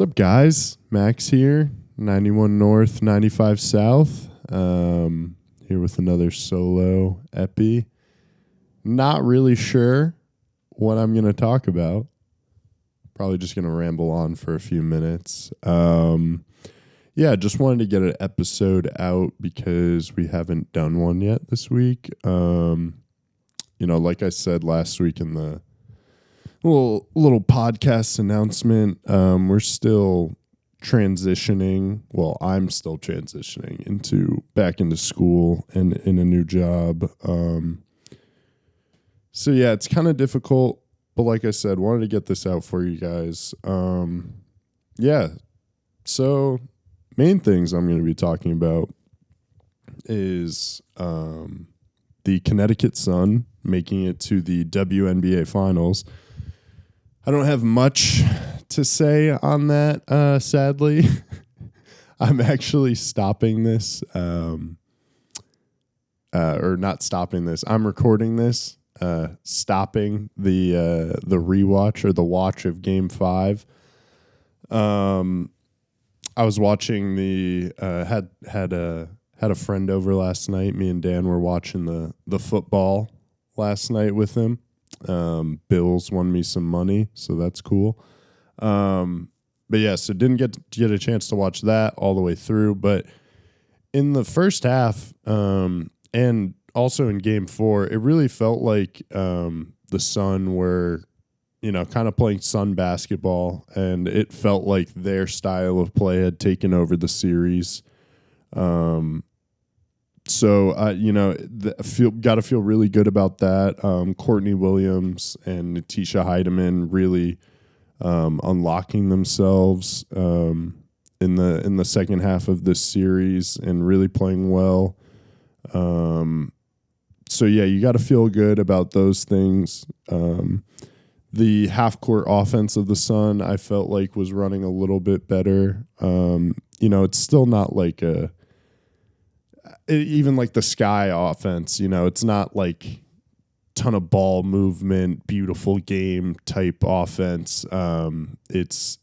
What's up, guys? Max here, 91 North, 95 South. Here with another solo epi. Not really sure what I'm going to talk about. Probably just going to ramble on for a few minutes. Just wanted to get an episode out because we haven't done one yet this week. Like I said last week in the little podcast announcement, we're still transitioning. Well, I'm still transitioning back into school and in a new job. It's kind of difficult, but like I said, wanted to get this out for you guys. So main things I'm going to be talking about is the Connecticut Sun making it to the WNBA Finals. I don't have much to say on that, sadly. I'm actually stopping this, or not stopping this. I'm recording this, stopping the rewatch or the watch of Game 5. I was watching had a friend over last night. Me and Dan were watching the football last night with him. Bills won me some money, so that's cool. So didn't get a chance to watch that all the way through. But in the first half, and also in Game 4, it really felt like the Sun were, kind of playing Sun basketball, and it felt like their style of play had taken over the series. Got to feel really good about that. Courtney Williams and Natisha Heidemann really unlocking themselves in the second half of this series and really playing well. You got to feel good about those things. The half-court offense of the Sun, I felt like, was running a little bit better. It's still not like even like the Sky offense, it's not like ton of ball movement, beautiful game type offense. It's,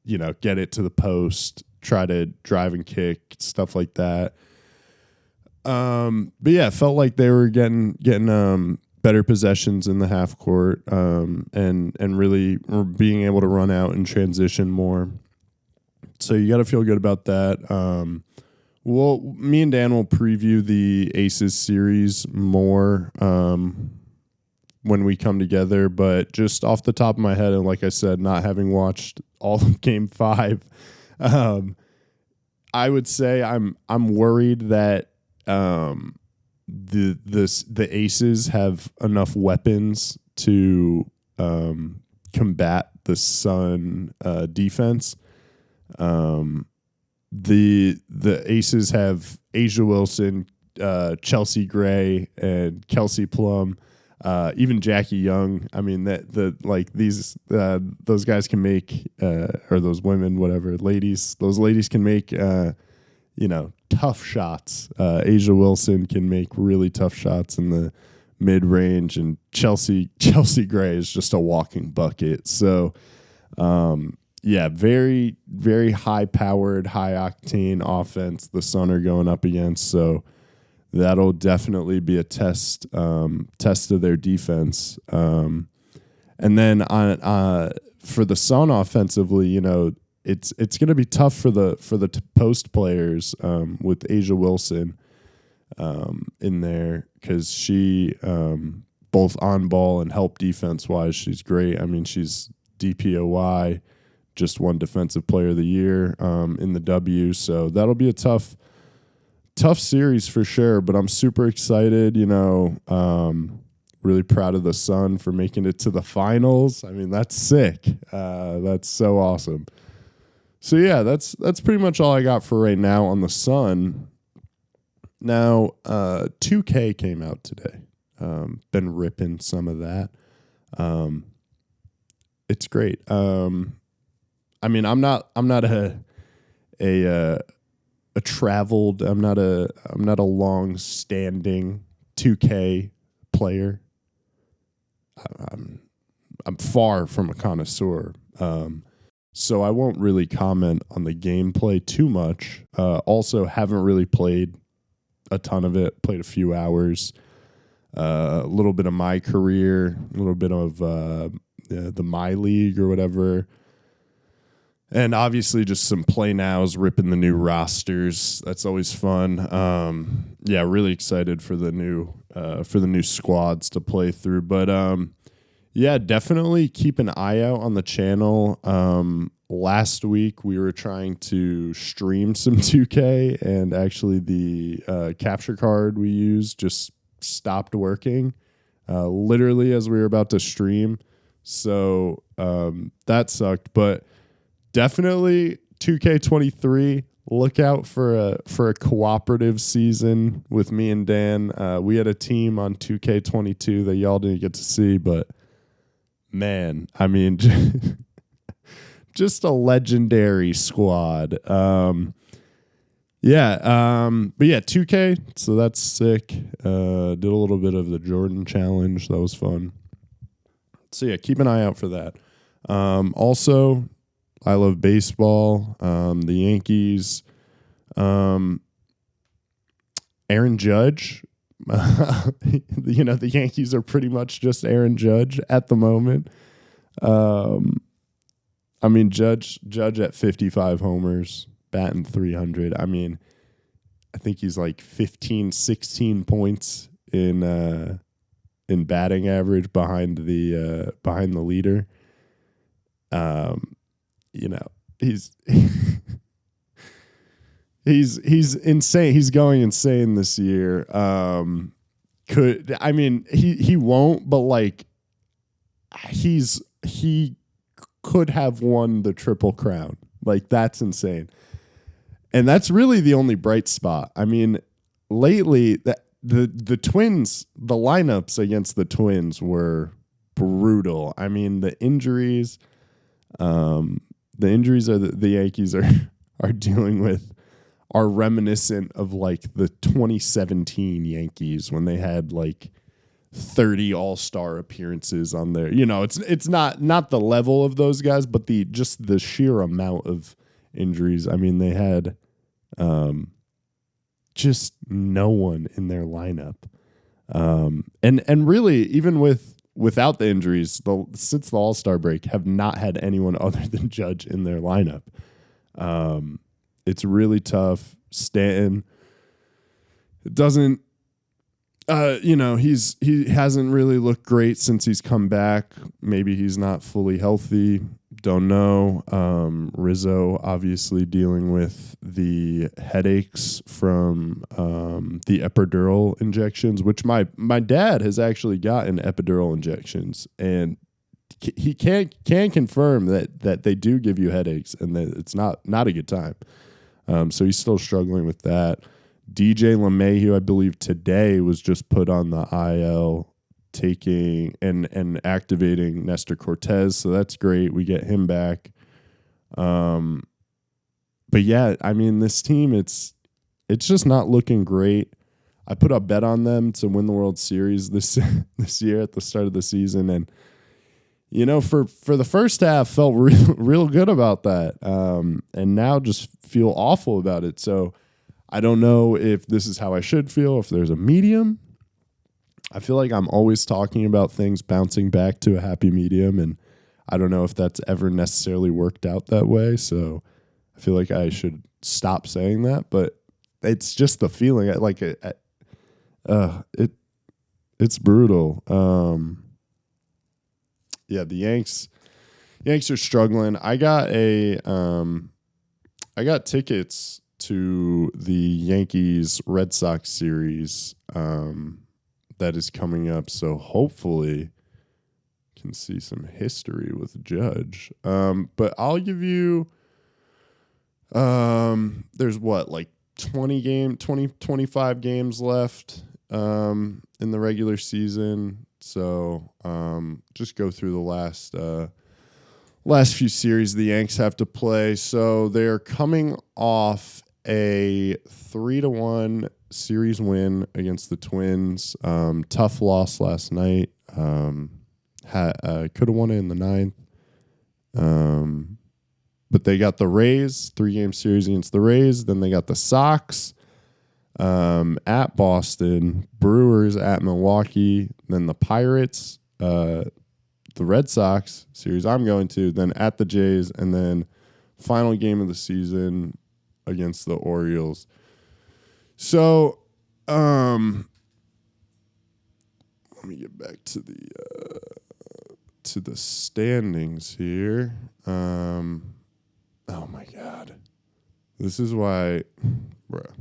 get it to the post, try to drive and kick, stuff like that. It felt like they were getting better possessions in the half court, and really being able to run out and transition more. So you got to feel good about that. Me and Dan will preview the Aces series more when we come together, but just off the top of my head, and like I said, not having watched all of Game 5, I would say I'm worried that the Aces have enough weapons to combat the Sun defense. The Aces have Asia Wilson, Chelsea Gray, and Kelsey Plum, even Jackie Young. I mean those guys can make, or those women, whatever, ladies. Those ladies can make tough shots. Asia Wilson can make really tough shots in the mid range, and Chelsea Gray is just a walking bucket. So. Very, very high-powered, high-octane offense the Sun are going up against. So that'll definitely be a test of their defense. And then for the Sun offensively, it's going to be tough for the post players with Asia Wilson in there, because she both on ball and help defense wise, she's great. I mean, she's DPOY. Just won Defensive Player of the Year in the W. So that'll be a tough series for sure. But I'm super excited, really proud of the Sun for making it to the finals. I mean, that's sick. That's so awesome. So that's pretty much all I got for right now on the Sun. Now, 2K came out today. Been ripping some of that. It's great. I'm not a traveled. I'm not a long-standing 2K player. I'm far from a connoisseur. So I won't really comment on the gameplay too much. Also, haven't really played a ton of it, played a few hours. A little bit of my career, a little bit of the My League or whatever. And obviously just some play nows, ripping the new rosters. That's always fun. Yeah, really excited for the new squads to play through. But yeah, definitely keep an eye out on the channel. Last week we were trying to stream some 2K, and actually the capture card we used just stopped working literally as we were about to stream. So that sucked, but definitely 2K23. Look out for a cooperative season with me and Dan. We had a team on 2K22 that y'all didn't get to see, but man, I mean, just a legendary squad. But yeah, 2K, so that's sick. Did a little bit of the Jordan challenge. That was fun. So yeah, keep an eye out for that. Also, I love baseball. The Yankees. Aaron Judge. The Yankees are pretty much just Aaron Judge at the moment. I mean, Judge at 55 homers, batting 300. I mean, I think he's like 15, 16 points in batting average behind the leader. He's he's insane. He's going insane this year. He won't, but like he could have won the Triple Crown. Like, that's insane. And that's really the only bright spot. I mean, lately the Twins, the lineups against the Twins were brutal. I mean, the injuries are the Yankees are dealing with are reminiscent of like the 2017 Yankees when they had like 30 all-star appearances on there. It's not the level of those guys, but the sheer amount of injuries. I mean, they had just no one in their lineup. And really, even without the injuries, since the All-Star break, have not had anyone other than Judge in their lineup. It's really tough. Stanton doesn't, he hasn't really looked great since he's come back. Maybe he's not fully healthy. Don't know. Rizzo obviously dealing with the headaches from the epidural injections, which my dad has actually gotten epidural injections, and he can confirm that they do give you headaches and that it's not a good time. So he's still struggling with that. DJ LeMahieu, I believe today, was just put on the IL, taking and activating Nestor Cortez, so that's great. We get him back. But yeah, I mean, this team, it's just not looking great. I put a bet on them to win the World Series this year at the start of the season, and for the first half, felt real good about that, and now just feel awful about it. So I don't know if this is how I should feel, if there's a medium. I feel like I'm always talking about things bouncing back to a happy medium, and I don't know if that's ever necessarily worked out that way. So I feel like I should stop saying that, but it's just the feeling. It's brutal. Yeah, the Yanks are struggling. I got tickets to the Yankees Red Sox series that is coming up, so hopefully can see some history with Judge. But I'll give you there's 25 games left in the regular season. So just go through the last few series the Yanks have to play. So they're coming off a 3-1 series win against the Twins. Tough loss last night. Could have won it in the ninth. But they got the Rays, 3-game series against the Rays. Then they got the Sox at Boston, Brewers at Milwaukee, then the Pirates, the Red Sox series I'm going to, then at the Jays, and then final game of the season against the Orioles. So, let me get back to the standings here. Oh my God, this is why, bruh.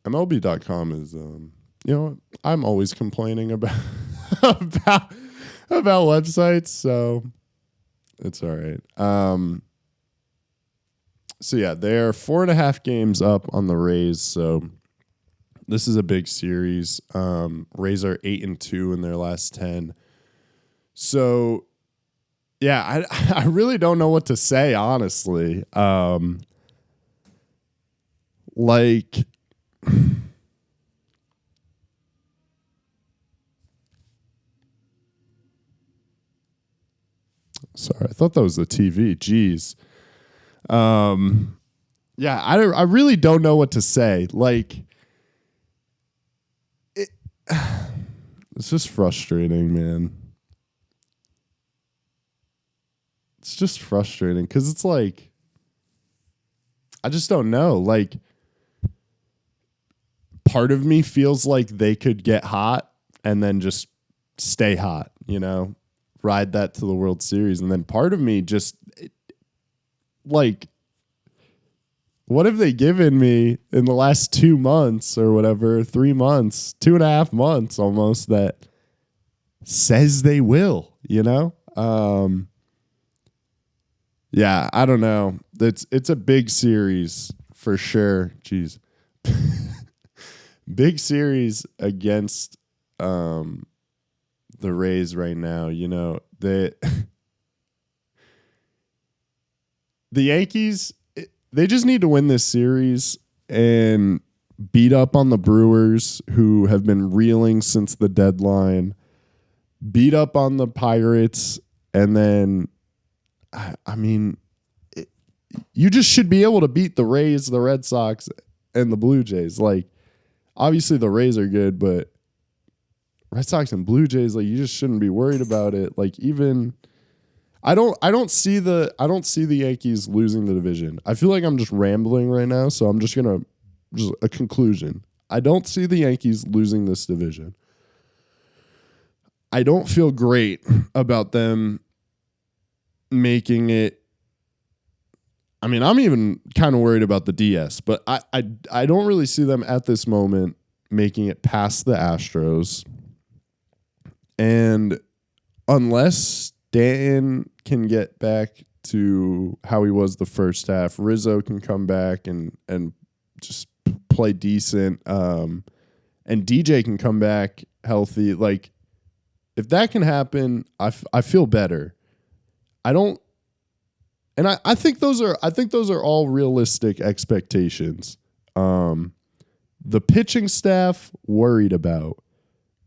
MLB.com is, I'm always complaining about about websites, so it's all right. So yeah, they're 4.5 games up on the Rays. So this is a big series. Rays are 8-2 in their last 10. So yeah, I really don't know what to say, honestly. Sorry, I thought that was the TV. Jeez. Yeah, I really don't know what to say. It's just frustrating, man. It's just frustrating because it's like, I just don't know. Part of me feels like they could get hot and then just stay hot, ride that to the World Series. And then part of me just, what have they given me in the last 2 months or whatever, 3 months, 2.5 months almost, that says they will, Yeah, I don't know. It's a big series for sure. Jeez. Big series against the Rays right now. The Yankees, they just need to win this series and beat up on the Brewers, who have been reeling since the deadline, beat up on the Pirates, and then you just should be able to beat the Rays, the Red Sox, and the Blue Jays. Obviously the Rays are good, but Red Sox and Blue Jays, you just shouldn't be worried about it. I don't see the Yankees losing the division. I feel like I'm just rambling right now, so I'm just a conclusion. I don't see the Yankees losing this division. I don't feel great about them making it. I'm even kind of worried about the DS, but I don't really see them at this moment making it past the Astros. And unless Stanton can get back to how he was the first half, Rizzo can come back and just play decent, and DJ can come back healthy. If that can happen, I feel better. I think those are all realistic expectations. The pitching staff, worried about.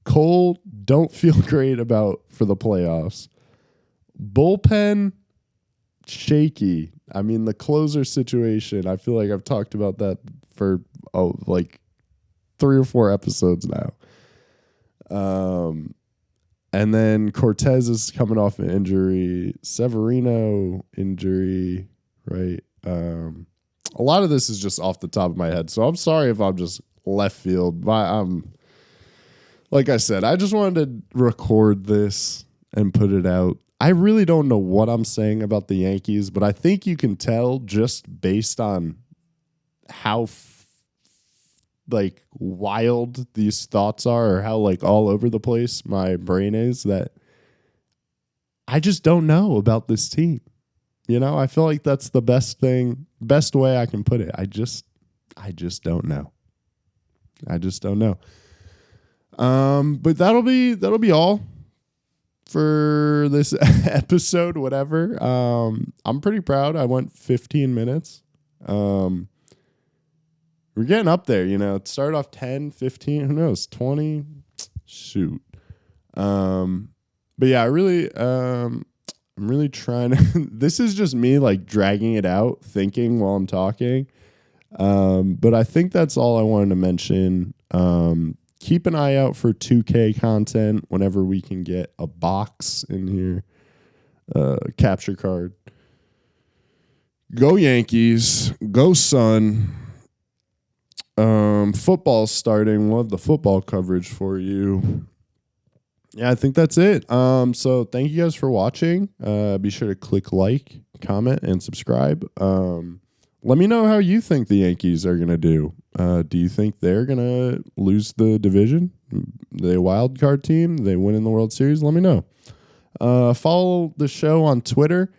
Cole, don't feel great about for the playoffs. Bullpen, shaky. The closer situation, I feel like I've talked about that for 3 or 4 episodes now. And then Cortez is coming off an injury. Severino injury, right? A lot of this is just off the top of my head. So I'm sorry if I'm just left field. Like I said, I just wanted to record this and put it out. I really don't know what I'm saying about the Yankees, but I think you can tell just based on how wild these thoughts are, or how all over the place my brain is, that I just don't know about this team. I feel like that's the best way I can put it. I just don't know. I just don't know. But that'll be all for this episode, whatever. I'm pretty proud. I went 15 minutes. We're getting up there, It started off 10, 15, who knows, 20. Shoot. But yeah, I really I'm really trying to. This is just me like dragging it out, thinking while I'm talking. But I think that's all I wanted to mention. Keep an eye out for 2K content whenever we can get a box in here. Capture card. Go Yankees. Go Sun. Football's starting. We'll have the football coverage for you. Yeah, I think that's it. So thank you guys for watching. Be sure to click like, comment, and subscribe. Let me know how you think the Yankees are going to do. Do you think they're going to lose the division? They a wild card team? They win in the World Series? Let me know. Follow the show on Twitter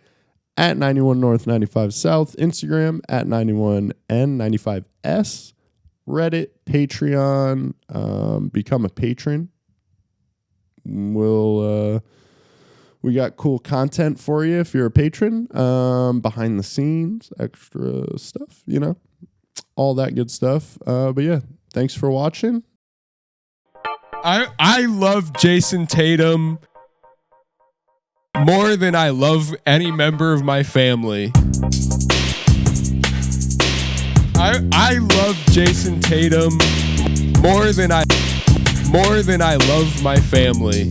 at 91 North 95 South, Instagram at 91N95S, Reddit, Patreon, become a patron. We got cool content for you if you're a patron, behind the scenes, extra stuff, all that good stuff. But yeah, thanks for watching. I love Jason Tatum more than I love any member of my family. I love Jason Tatum more than I love my family.